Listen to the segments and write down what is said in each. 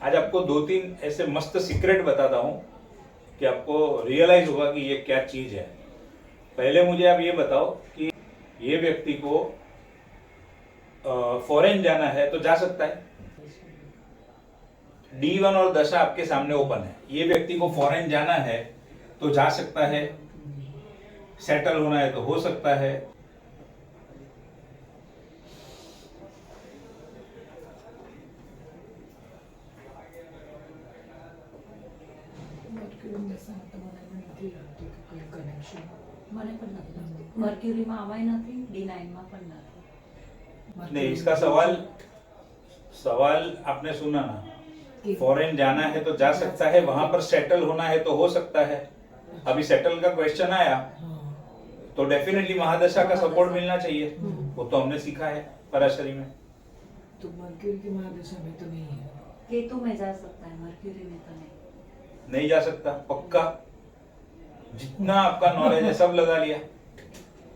आज आपको 2-3 ऐसे मस्त सीक्रेट बताता हूँ कि आपको रियलाइज होगा कि ये क्या चीज है। पहले मुझे आप ये बताओ कि ये व्यक्ति को फॉरेन जाना है तो जा सकता है। D1 और दशा आपके सामने ओपन है। ये व्यक्ति को फॉरेन जाना है तो जा सकता है, सेटल होना है तो हो सकता है। मर्क्यूरी में आवाय નથી, D9 માં પણ નથી। नहीं, इसका सवाल आपने सुना ना, फॉरेन जाना है तो जा सकता है, वहां पर सेटल होना है तो हो सकता है। अभी सेटल का क्वेश्चन आया तो डेफिनेटली महादशा का सपोर्ट मिलना चाहिए। वो तो हमने सीखा है पराशरी में। तो मर्क्यूरी की महादशा में तो नहीं है। केतु में जा सकता है, मर्क्यूरी में तो नहीं जा सकता पक्का। जितना आपका नॉलेज है सब लगा लिया।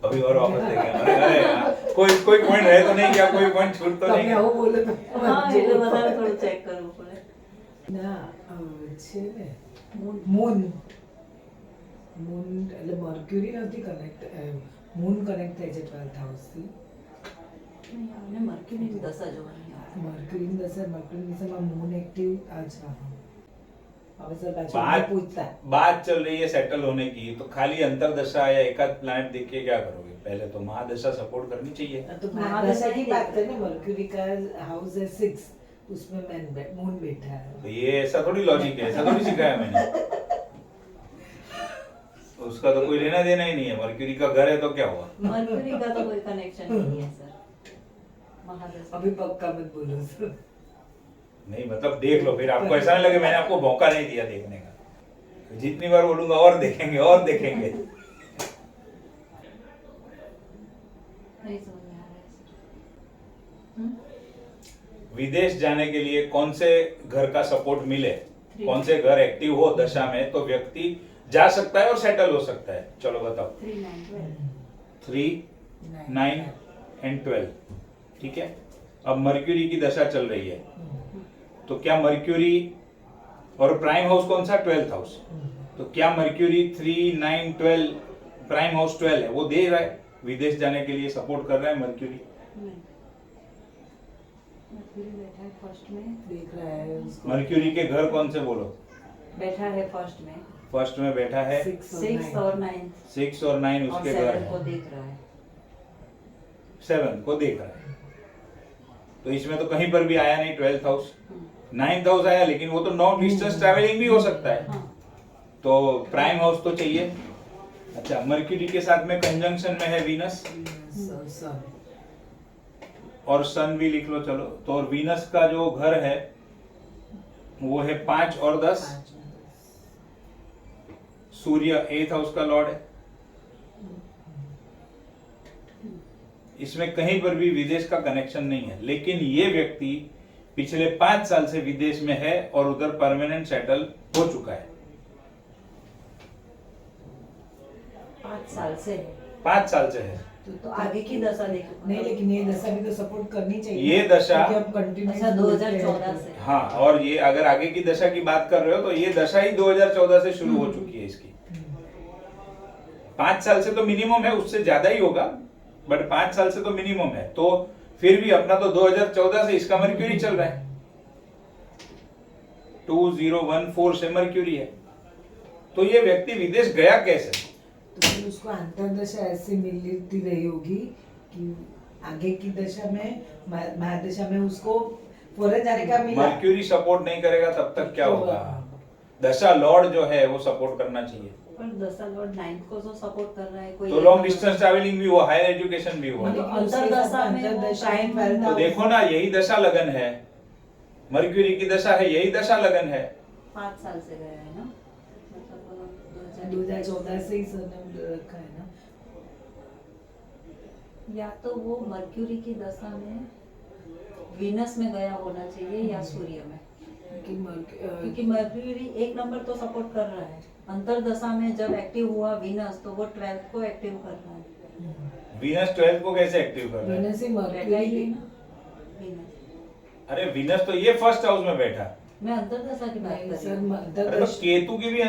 अभी और वापस देखेंगे। अरे यार, कोई पॉइंट रहे तो नहीं क्या, कोई पॉइंट छूट तो नहीं। वो बोले तो हाँ, એટલે વધારે થોડું ચેક કરવું પડે। ના છે ને મૂન એટલે મર્ક્યુરી નથી કનેક્ટ, મૂન કનેક્ટ થાય છે 12th હાઉસ થી। નહીં, આને મર્ક્યુરીની દશા જોવાની આવે। મર્ક્યુરીની દશામાં મૂન એક્ટિવ अच्छा हाँ। હવે સર પાછું बात પૂછતા बात चल रही है सेटल होने की, तो खाली अंतरदशा या एकाध प्लैनेट देख के क्या करोगे? पहले तो महादशा सपोर्ट करनी चाहिए। तो महादशा महादशा की नहीं बात देखते। करें ना, मर्क्यूरी का हाउस है 6, उसमें मून बैठा है। तो ये ऐसा थोड़ी लॉजिक है, ऐसा थोड़ी सिखाया मैंने। उसका तो कोई लेना देना ही नहीं है। मर्क्यूरी का घर है तो क्या हुआ? मर्क्यूरी का तो कोई कनेक्शन नहीं है सर, महादशा। अभी पक्का मत बोलो सर। नहीं मतलब देख लो, फिर आपको ऐसा नहीं लगे मैंने आपको मौका नहीं दिया देखने का। जितनी बार बोलूंगा और देखेंगे और देखेंगे। नहीं समझ में आ रहा है सर। विदेश जाने के लिए कौन से घर का सपोर्ट मिले, 3 कौन से घर एक्टिव हो दशा में, तो व्यक्ति जा सकता है और सेटल हो सकता है। चलो बताओ। 3, 9, 12। 3, 9 एंड 12। ठीक है। अब मर्क्यूरी की दशा चल रही है, तो क्या मर्क्यूरी और प्राइम हाउस कौन सा? 12th house. तो क्या मर्क्यूरी 3, 9, 12 प्राइम हाउस 12 है, वो दे रहा है विदेश जाने के लिए सपोर्ट कर रहा है मर्क्यूरी? नहीं, मर्क्यूरी बैठा है फर्स्ट में। देख रहा है उसको। मर्क्यूरी के घर कौन से बोलो? बैठा है फर्स्ट में, फर्स्ट में बैठा है 6 और 9 6 और 9 और उसके घर 7 को है। देख रहा है। 7 को देख रहा है, तो इसमें तो कहीं पर भी आया नहीं 12th हाउस। 9th हाउस आया, लेकिन वो तो नॉन डिस्टेंस ट्रैवलिंग भी हो सकता है। हाँ, तो प्राइम हाउस तो चाहिए। अच्छा, मर्क्यूरी के साथ में कंजंक्शन में है वीनस सब और सन भी लिख लो। चलो, तो और वीनस का जो घर है वो है 5 और 10। सूर्य 8th हाउस का लॉर्ड है। इसमें कहीं पर भी विदेश का कनेक्शन नहीं है, लेकिन ये व्यक्ति पिछले 5 साल से विदेश में है और उधर परमानेंट सेटल हो चुका है। 5 साल से। 5 साल से है। तो आगे की दशा देखो। नहीं, लेकिन ये दशा भी तो सपोर्ट करनी चाहिए। ये दशा- क्योंकि अब कंटिन्यू अच्छा, 2014 से। हाँ, और ये अगर आगे की दशा की बात कर रहे हो तो ये दशा ही 2014 से शुरू हो चुकी है इसकी। 5 साल से तो मिनिमम है, उससे ज्यादा ही होगा, बट 5 साल से तो मिनिमम है। तो फिर भी अपना तो 2014 से इसका मर्क्यूरी चल रहा है। 2014 से मर्क्यूरी है। तो ये व्यक्ति विदेश गया कैसे? तो फिर उसको अंतरदशा ऐसे मिलती रही होगी कि आगे की दशा में, महादशा में उसको फॉरेन जाने का मिला। मर्क्यूरी सपोर्ट नहीं करेगा तब तक क्या होगा? दशा लॉर्ड जो है वो सपोर्ट करना चाहिए। पर दशा लॉर्ड 9 को जो सपोर्ट कर रहा है कोई। तो लॉन्ग डिस्टेंस ट्रैवलिंग भी हुआ, हायर एजुकेशन भी हुआ। मतलब अंतरदशा में वो अंतरदशा प्राइम में तो देखो ना, यही दशा लगन है। मर्क्यूरी की दशा है, यही दशा लगन है। 5 साल से गया है ना, मतलब 2014 से ही सरनेम रखा है ना। या तो वो मर्क्यूरी की दशा में वीनस में गया होना चाहिए या सूर्य में, क्योंकि मर्क्यूरी 1 नंबर तो सपोर्ट कर रहा है। अंतरदशा में जब एक्टिव हुआ वीनस, तो वो 12th को एक्टिव कर रहा है। वीनस 12th को कैसे एक्टिव कर रहा है? वीनस ही बैठा ही मर्क्यूरी नहीं ना वीनस। अरे वीनस तो ये फर्स्ट हाउस में बैठा, मैं अंतर्दशा की बात नहीं कर सर, रही हूँ। अरे तो अंतर्दशा केतु की भी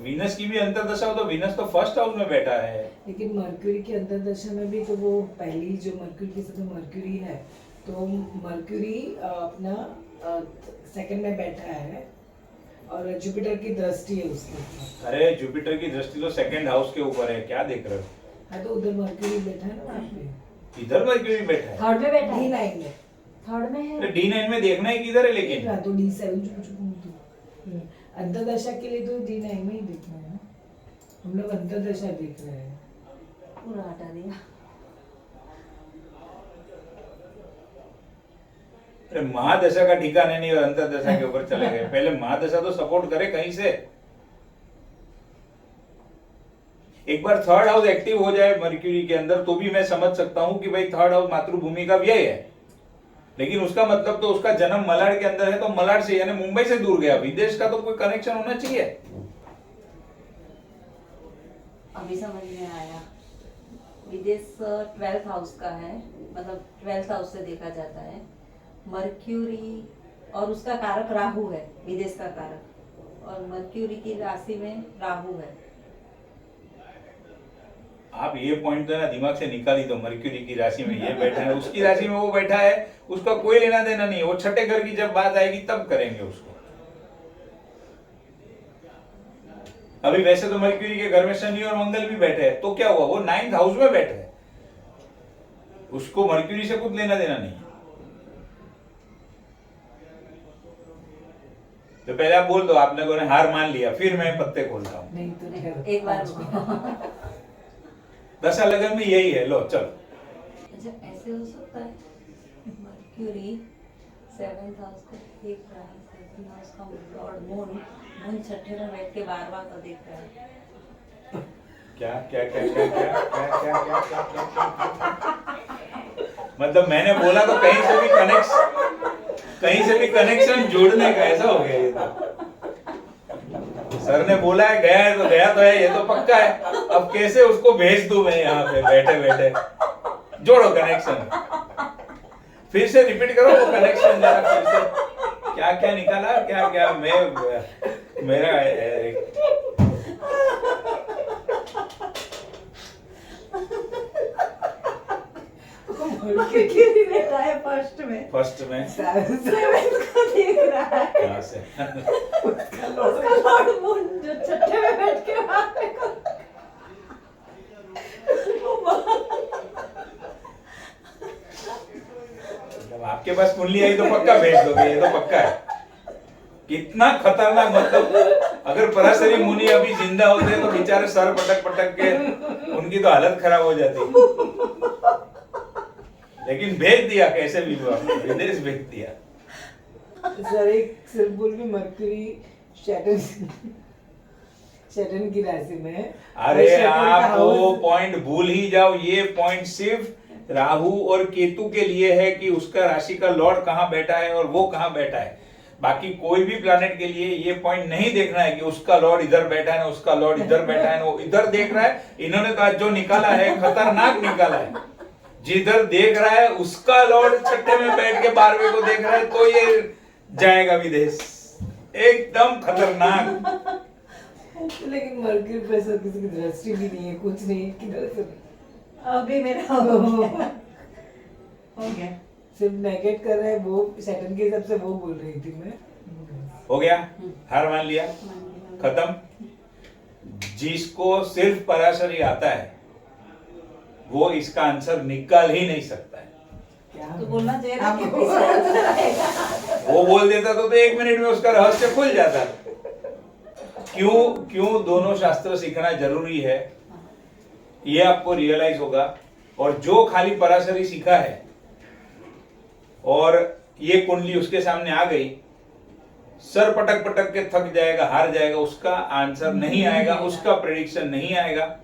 वीनस की भी अंतर्दशा हो तो वीनस तो फर्स्ट हाउस में बैठा है। लेकिन मर्क्यूरी की अंतर्दशा में भी तो वो पहली जो मर्क्यूरी के साथ मर्क्यूरी है, तो मर्क्यूरी अपना सेकंड में बैठा है और जुपिटर की दृष्टि है उसके ऊपर। अरे जुपिटर की दृष्टि तो सेकंड हाउस के ऊपर है, क्या देख रहे हो? हाँ तो उधर मर्क्यूरी बैठा है ना वहाँ पे, इधर मर्क्यूरी बैठा है। थर्ड में बैठा है, D9 में। थर्ड में है। अरे D9 में देखना ही किधर है देख लेकिन? रहा तो D7 अंतर्दशा के लिए तो D9 में ही देखना है ना, हम लोग अंतर्दशा देख रहे हैं। पूरा हटा दिया। अरे महादशा का ठिकाना नहीं और अंतर्दशा के ऊपर चले गए। पहले महादशा तो सपोर्ट करे कहीं से। एक बार थर्ड हाउस एक्टिव हो जाए मर्क्यूरी के अंदर तो भी मैं समझ सकता हूं कि भाई थर्ड हाउस मातृभूमि का व्यय है, लेकिन उसका मतलब तो उसका जन्म मलाड के अंदर है, तो मलाड से यानी मुंबई से दूर गया, विदेश का तो कोई कनेक्शन होना चाहिए। अभी समझ में आया, विदेश 12th हाउस का है, मतलब 12th हाउस से देखा जाता है। मर्क्यूरी और उसका कारक राहु है, विदेश का कारक, और मर्क्यूरी की राशि में राहु है। आप ये पॉइंट तो ना दिमाग से निकाल ही दो। मर्क्यूरी की राशि में ये बैठा है, उसकी राशि में वो बैठा है, उसका कोई लेना देना नहीं है। वो छठे घर की जब बात आएगी तब करेंगे उसको। अभी वैसे तो मर्क्यूरी के घर में शनि और मंगल भी बैठे हैं, तो क्या हुआ? वो 9th हाउस में बैठे हैं, उसको मर्क्यूरी से कुछ लेना देना नहीं है। तो पहले आप बोल दो, आप लोगों ने हार मान लिया, फिर मैं पत्ते खोलता हूँ। नहीं तो खैर एक बार दशा लगन में यही है। लो चलो, अच्छा ऐसे हो सकता है, मर्क्यूरी 7th हाउस को देख रहा है, 7th हाउस का लॉर्ड मून छठे में बैठ के बार-बार तो देख रहा है। क्या क्या क्या क्या क्या क्या क्या क्या क्या क्या क्या मतलब मैंने बोला तो कहीं से भी कनेक्शन जोड़ने का, ऐसा हो गया ये तो। सर ने बोला है गया तो है, ये तो पक्का है। अब कैसे उसको भेज दूं मैं यहाँ पे बैठे बैठे? जोड़ो कनेक्शन, फिर से रिपीट करो वो कनेक्शन जरा फिर से। क्या क्या निकाला, क्या क्या मेरा मर्क्यूरी बैठा है फर्स्ट में, 7th को देख रहा है। कहाँ से? उसका लॉर्ड मून जो छठे में बैठ के वहाँ पे जब आपके पास कुंडली आई तो पक्का भेज दोगे, ये तो पक्का है। कितना खतरनाक, मतलब अगर पराशरी मुनि अभी जिंदा होते तो बेचारे सर पटक पटक के उनकी तो हालत खराब हो जाती। लेकिन भेज दिया, कैसे भी विदेश भेज दिया। सर एक सिर्फ बोल भी मर्क्यूरी शैटर्न की राशि में है। अरे शैटर्न का आप वो हाउस- पॉइंट भूल ही जाओ। ये पॉइंट सिर्फ राहु और केतु के लिए है कि उसका राशि का लॉर्ड कहाँ बैठा है और वो कहाँ बैठा है। बाकी कोई भी प्लैनेट के लिए ये पॉइंट नहीं देखना है कि उसका लॉर्ड इधर बैठा है ना उसका लॉर्ड इधर बैठा है ना वो इधर देख रहा है। इन्होंने तो आज जो निकाला है खतरनाक निकाला है। जिधर देख रहा है उसका लॉर्ड छठे में बैठ के 12वें को देख रहा है, तो ये जाएगा विदेश। एकदम खतरनाक। लेकिन मर्क्यूरी पे सर किसी की दृष्टि भी नहीं है, कुछ नहीं है, किधर से अभी मेरा हो गया। सिर्फ नेगेट कर रहे हैं वो, सैटर्न के हिसाब से वो बोल रही थी मैं। हो गया, हार मान लिया, खत्म। जिसको सिर्फ पराशरी आता है वो इसका आंसर निकाल ही नहीं सकता है। क्या तो बोलना चाहिए ना कि आपको- पीछे आंसर आएगा। वो बोल देता तो 1 मिनट में उसका रहस्य खुल जाता। क्यों दोनों शास्त्र सीखना जरूरी है ये आपको रियलाइज होगा। और जो खाली पराशरी सीखा है और ये कुंडली उसके सामने आ गई, सर पटक पटक के थक जाएगा, हार जाएगा, उसका आंसर नहीं आएगा, उसका प्रेडिक्शन नहीं आएगा।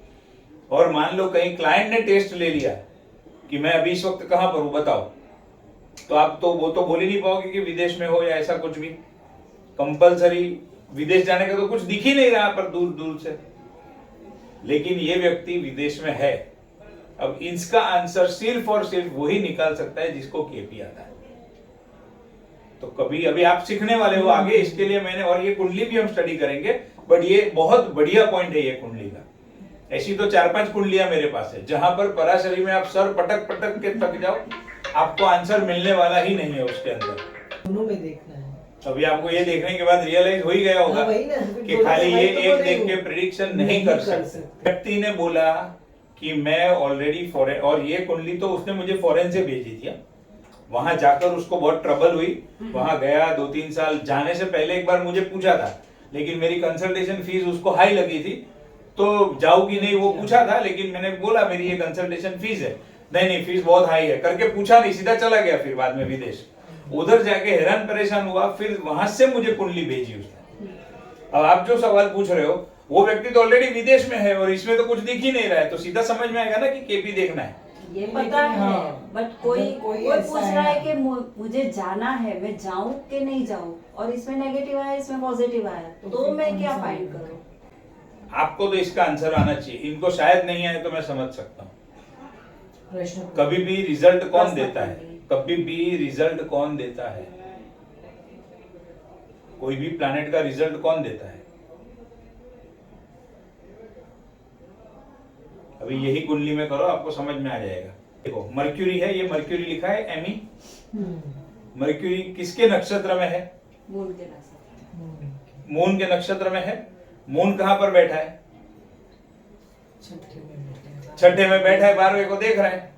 और मान लो कहीं क्लाइंट ने टेस्ट ले लिया कि मैं अभी इस वक्त कहां पर हूं बताओ, तो आप तो वो तो बोल ही नहीं पाओगे कि विदेश में हो या ऐसा कुछ भी। कंपलसरी विदेश जाने का तो कुछ दिख ही नहीं रहा पर दूर दूर से, लेकिन ये व्यक्ति विदेश में है। अब इसका आंसर सिर्फ और सिर्फ वही निकाल सकता है जिसको केपी आता है। तो कभी अभी आप सीखने वाले हो आगे, इसके लिए मैंने, और ये कुंडली भी हम स्टडी करेंगे, बट ये बहुत बढ़िया पॉइंट है ये कुंडली का। ऐसी तो 4-5 कुंडलियां मेरे पास है जहां पर पराशरी में आप सर पटक पटक के थक जाओ, आपको आंसर मिलने वाला ही नहीं है उसके अंदर। दोनों में देखना है। अभी आपको ये देखने के बाद रियलाइज हो ही गया होगा हाँ, वही ना, कि खाली ये तो एक बोल देख रही के हूँ। प्रिडिक्शन नहीं कर सकते। व्यक्ति ने बोला कि मैं ऑलरेडी फॉरेन, और ये कुंडली तो उसने मुझे फॉरेन से भेजी थी। वहां जाकर उसको बहुत ट्रबल हुई, वहां गया 2-3 साल, जाने से पहले एक बार मुझे पूछा था, लेकिन मेरी कंसल्टेशन फीस उसको हाई लगी थी, तो जाऊं कि नहीं वो पूछा था, लेकिन मैंने बोला मेरी ये कंसल्टेशन फीस है, नहीं फीस बहुत हाई है करके पूछा नहीं, सीधा चला गया फिर बाद में विदेश। उधर जाके हैरान परेशान हुआ, फिर वहां से मुझे कुंडली भेजी उसने। अब आप जो सवाल पूछ रहे हो, वो व्यक्ति तो ऑलरेडी विदेश में है और इसमें तो कुछ दिख ही नहीं रहा है, तो सीधा समझ में आएगा ना कि केपी देखना है। ये पता है, हाँ, बट कोई ऐसा पूछ रहा है कि मुझे जाना है, मैं जाऊं कि नहीं जाऊं, और इसमें नेगेटिव आया, इसमें पॉजिटिव आया, तो मैं क्या फाइंड करूं? आपको तो इसका आंसर आना चाहिए, इनको शायद नहीं आए तो मैं समझ सकता हूँ। प्रश्न कभी भी रिजल्ट कौन प्रश्न देता है? करेंगे। कभी भी रिजल्ट कौन देता है? कोई भी प्लैनेट का रिजल्ट कौन देता है? अभी यही कुंडली में करो, आपको समझ में आ जाएगा। देखो मर्क्यूरी है, ये मर्क्यूरी लिखा है एमी। मर्क्यूरी किसके नक्षत्र में है? मून के नक्षत्र। मून के नक्षत्र में है। मून कहां पर बैठा है? छठे में बैठा है, 12वें को देख रहा है।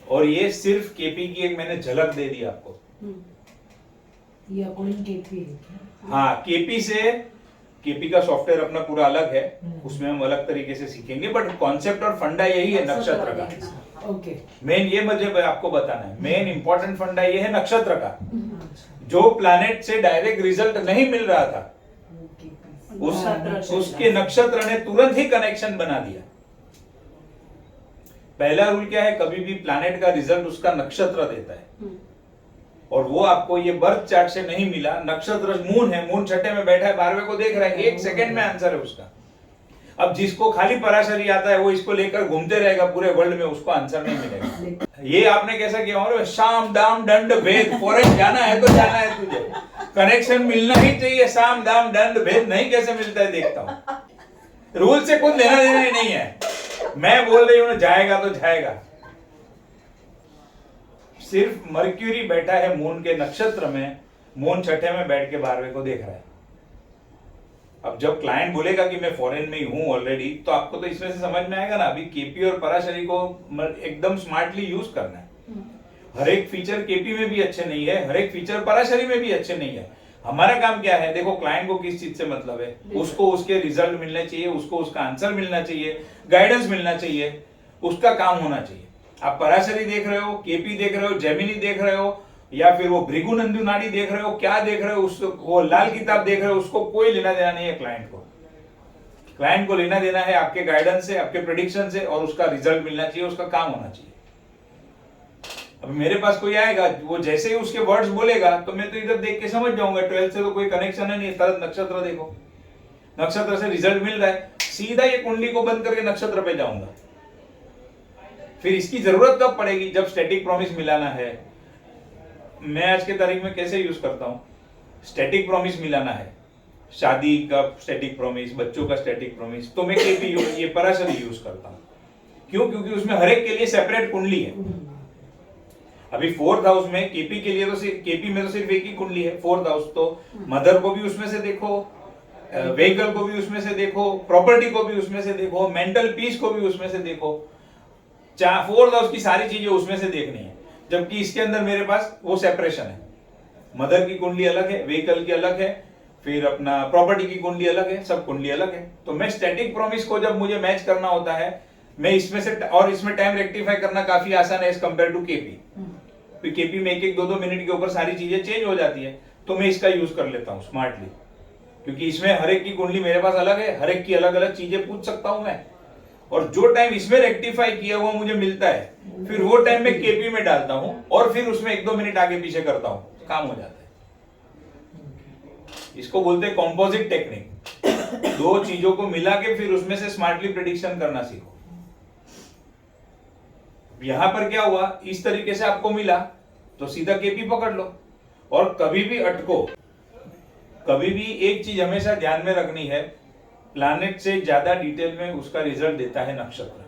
और ये सिर्फ केपी की एक मैंने झलक दे दी आपको। ये अकॉर्डिंग केपी। हाँ, केपी से, केपी का सॉफ्टवेयर अपना पूरा अलग है, उसमें हम अलग तरीके से सीखेंगे, बट कॉन्सेप्ट और फंडा यही है नक्षत्र का। ओके। मेन ये मुझे आपको बताना है, मेन इंपॉर्टेंट फंडा ये है नक्षत्र का। जो प्लैनेट से डायरेक्ट रिजल्ट नहीं मिल रहा था, उसके नक्षत्र ने तुरंत ही कनेक्शन बना दिया। पहला रूल क्या है? कभी भी प्लैनेट का रिजल्ट उसका नक्षत्र देता है, और वो आपको ये बर्थ चार्ट से नहीं मिला। नक्षत्र मून है, मून छठे में बैठा है, 12वें को देख रहा है, 1 सेकंड में आंसर है उसका। अब जिसको खाली पराशरी आता है वो इसको लेकर घूमते रहेगा पूरे वर्ल्ड में, उसको आंसर नहीं मिलेगा। ये आपने कैसा किया? और शाम दाम दंड भेद, फॉरेन जाना है तो जाना है तुझे, कनेक्शन मिलना ही चाहिए। शाम दाम दंड भेद नहीं कैसे मिलता है देखता हूं। रूल से कुछ लेना देना ही नहीं है। मैं बोल रही हूं ना, जाएगा तो जाएगा। सिर्फ मर्क्यूरी बैठा है मून के नक्षत्र में, मून छठे में बैठ के 12वें को देख रहा है। अब जब क्लाइंट बोलेगा कि मैं फॉरेन में ही हूं ऑलरेडी, तो आपको तो इसमें से समझ में आएगा ना। अभी केपी और पराशरी को एकदम स्मार्टली यूज करना है। हर एक फीचर केपी में भी अच्छे नहीं है, हर एक फीचर पराशरी में भी अच्छे नहीं है। हमारा काम क्या है? देखो क्लाइंट को किस चीज से मतलब है, उसको उसके रिजल्ट मिलने चाहिए, उसको उसका आंसर मिलना चाहिए, गाइडेंस मिलना चाहिए, उसका काम होना चाहिए। आप पराशरी देख रहे हो, केपी देख रहे हो, जेमिनी देख रहे हो, या फिर वो भृगुनंदु नाड़ी देख रहे हो, क्या देख रहे हो, वो लाल किताब देख रहे हो, उसको कोई लेना देना नहीं है क्लाइंट को। क्लाइंट को लेना देना है आपके गाइडेंस से, आपके प्रेडिक्शन से, और उसका रिजल्ट मिलना चाहिए, उसका काम होना चाहिए। अब मेरे पास कोई आएगा, वो जैसे ही उसके वर्ड्स बोलेगा तो मैं तो इधर देख के समझ जाऊंगा 12 से तो कोई कनेक्शन है नहीं, तरत नक्षत्र देखो, नक्षत्र से रिजल्ट मिल रहा है, सीधा ये कुंडली को बंद करके नक्षत्र पे जाऊंगा। फिर इसकी जरूरत कब पड़ेगी? जब स्टैटिक प्रॉमिस मिलाना है। मैं आज के तारीख में कैसे यूज करता हूं? स्टैटिक प्रॉमिस मिलाना है, शादी का स्टैटिक प्रॉमिस, बच्चों का स्टैटिक प्रॉमिस, तो मैं केपी ये पराशरी यूज करता हूं। क्यों? क्योंकि उसमें हर एक के लिए सेपरेट कुंडली है। अभी 4th हाउस में केपी के लिए तो सिर्फ, केपी में तो सिर्फ एक ही कुंडली है 4th हाउस, तो मदर को भी उसमें से देखो, व्हीकल को भी उसमें से देखो, प्रॉपर्टी को भी उसमें से देखो, मेंटल पीस को भी उसमें से देखो। 4th हाउस की सारी चीजें उसमें से देखनी है, जबकि इसके अंदर मेरे पास वो सेपरेशन है। मदर की कुंडली अलग है, व्हीकल की अलग है, फिर अपना प्रॉपर्टी की कुंडली अलग है, सब कुंडली अलग है। तो मैं स्टैटिक प्रॉमिस को जब मुझे मैच करना होता है, मैं इसमें से, और इसमें टाइम रेक्टिफाई करना काफी आसान है as compared to KP. KP में 1-1, 2-2 मिनट के ऊपर सारी चीजें चेंज हो जाती है, तो मैं इसका यूज कर लेता हूँ स्मार्टली, क्योंकि इसमें हर एक की कुंडली मेरे पास अलग है, हर एक की अलग अलग चीजें पूछ सकता हूं मैं, और जो टाइम इसमें रेक्टिफाई किया हुआ मुझे मिलता है, फिर वो टाइम मैं केपी में डालता हूं, और फिर उसमें 1-2 मिनट आगे पीछे करता हूं, तो काम हो जाता है। इसको बोलते हैं कॉम्पोजिट टेक्निक। दो चीजों को मिला के फिर उसमें से स्मार्टली प्रेडिक्शन करना सीखो। यहां पर क्या हुआ, इस तरीके से आपको मिला तो सीधा केपी पकड़ लो। और कभी भी अटको, कभी भी एक चीज हमेशा ध्यान में रखनी है, प्लैनेट से ज्यादा डिटेल में उसका रिजल्ट देता है नक्षत्र।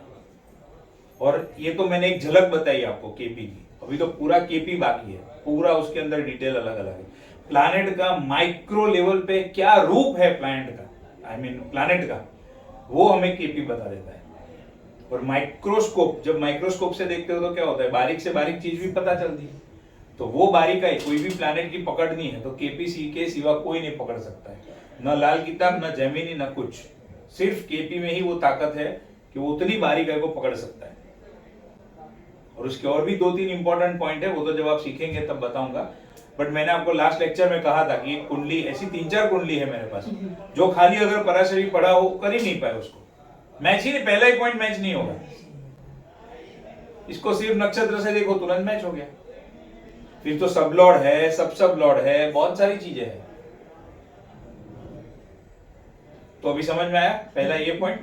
और ये तो मैंने एक झलक बताई आपको केपी की, अभी तो पूरा केपी बाकी है, पूरा उसके अंदर डिटेल अलग अलग है। प्लैनेट का माइक्रो लेवल पे क्या रूप है प्लैनेट का, आई मीन प्लैनेट का, वो हमें केपी बता देता है। और माइक्रोस्कोप, जब माइक्रोस्कोप से देखते हो तो क्या होता है, बारीक से बारीक चीज भी पता चलती है। तो वो बारीकाई कोई भी प्लैनेट की पकड़नी है तो केपी सी के सिवा कोई नहीं पकड़ सकता है, न लाल किताब, न जेमिनी, न कुछ। सिर्फ केपी में ही वो ताकत है कि वो उतनी बारीकाई को पकड़ सकता है। और उसके और भी 2-3 इंपॉर्टेंट पॉइंट है, वो तो जब आप सीखेंगे तब बताऊंगा। बट मैंने आपको लास्ट लेक्चर में कहा था कि एक कुंडली, ऐसी 3-4 कुंडली है मेरे पास, जो खाली अगर पराशरी पढ़ा हो कर ही नहीं पाए, उसको मैच ही नहीं, पहला ही पॉइंट मैच नहीं होगा। इसको सिर्फ नक्षत्र से देखो तुरंत मैच हो गया। फिर तो सब लॉर्ड है, सब लॉर्ड है, बहुत सारी चीजें हैं। तो अभी समझ में आया पहला ये पॉइंट।